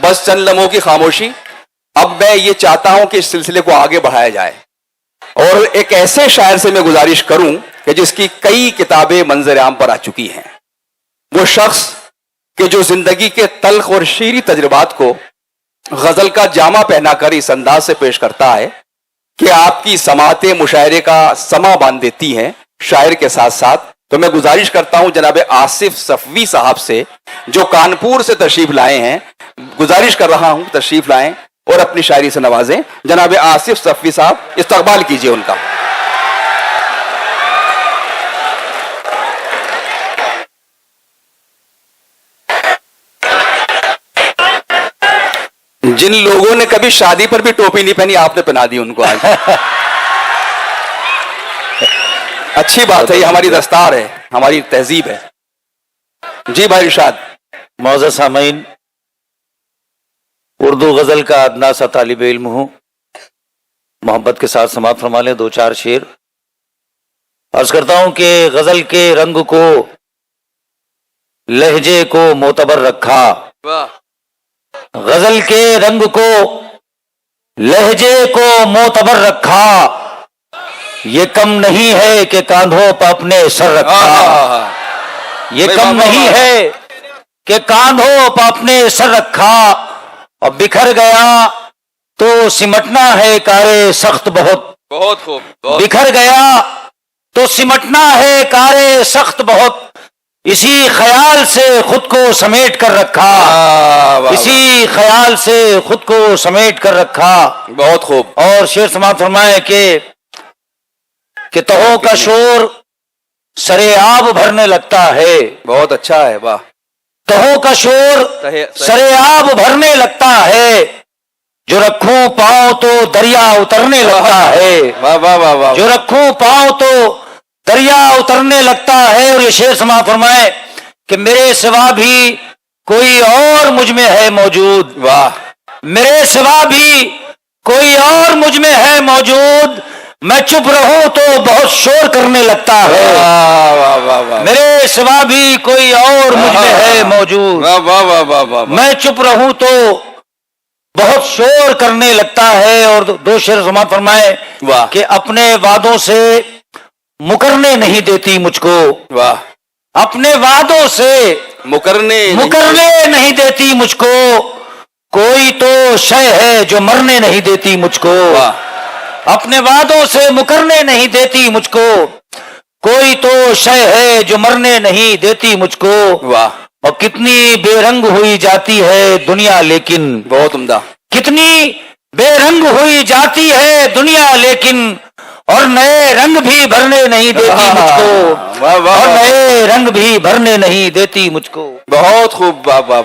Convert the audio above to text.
بس چند لمحوں کی خاموشی. اب میں یہ چاہتا ہوں کہ اس سلسلے کو آگے بڑھایا جائے اور ایک ایسے شاعر سے میں گزارش کروں کہ جس کی کئی کتابیں منظر عام پر آ چکی ہیں. وہ شخص کہ جو زندگی کے تلخ اور شیریں تجربات کو غزل کا جامہ پہنا کر اس انداز سے پیش کرتا ہے کہ آپ کی سماعتیں مشاعرے کا سما باندھ دیتی ہیں شاعر کے ساتھ ساتھ. تو میں گزارش کرتا ہوں جناب آصف صفوی صاحب سے جو کانپور سے تشریف لائے ہیں, گزارش کر رہا ہوں تشریف لائیں اور اپنی شاعری سے نوازیں. جناب آصف صفوی صاحب, استقبال کیجئے ان کا. جن لوگوں نے کبھی شادی پر بھی ٹوپی نہیں پہنی, آپ نے پہنا دی ان کو آج. اچھی بات ہے, یہ ہماری دستار ہے, ہماری تہذیب ہے. جی بھائی ارشاد. معزز سامعین, اردو غزل کا ادنا سا طالب علم ہوں, محبت کے ساتھ سماعت فرما لیں دو چار شعر. عرض کرتا ہوں کہ غزل کے رنگ کو لہجے کو معتبر رکھا, غزل کے رنگ کو لہجے کو معتبر رکھا, یہ کم نہیں ہے کہ کاندھوں پر اپنے سر رکھا, یہ کم نہیں ہے کہ کاندھوں پر اپنے سر رکھا, اور بکھر گیا تو سمٹنا ہے کارے سخت بہت. بہت خوب. بکھر گیا تو سمٹنا ہے کارے سخت بہت, اسی خیال سے خود کو سمیٹ کر رکھا, اسی خیال سے خود کو سمیٹ کر رکھا. بہت خوب. اور شعر سماعت فرمائے کہ تہوں کا شور سرے آب بھرنے لگتا ہے. بہت اچھا ہے. واہ. تہوں کا شور سرے آب بھرنے لگتا ہے, جو رکھوں پاؤں تو دریا اترنے لگتا ہے. واہ واہ واہ واہ. جو رکھوں پاؤں تو دریا اترنے لگتا ہے. اور یہ شعر سماعت فرمائے کہ میرے سوا بھی کوئی اور مجھ میں ہے موجود. واہ. میرے سوا بھی کوئی اور مجھ میں ہے موجود, میں چپ رہوں تو بہت شور کرنے لگتا ہے. میرے سوا بھی کوئی اور مجھ میں ہے موجود, میں چپ رہوں تو بہت شور کرنے لگتا ہے. اور دو شعر سماعت فرمائے کہ اپنے وعدوں سے مکرنے نہیں دیتی مجھ کو. واہ. اپنے وعدوں سے مکرنے نہیں دیتی مجھ کو, کوئی تو شے ہے جو مرنے نہیں دیتی مجھ کو. اپنے وعدوں سے مکرنے نہیں دیتی مجھ کو, کوئی تو شے ہے جو مرنے نہیں دیتی مجھ کو. واہ. اور کتنی بے رنگ ہوئی جاتی ہے دنیا لیکن, بہت عمدہ. کتنی بے رنگ ہوئی جاتی ہے دنیا لیکن, اور نئے رنگ بھی بھرنے نہیں دیتی مجھ کو, اور نئے رنگ بھی بھرنے نہیں دیتی مجھ کو. بہت خوب. واہ واہ.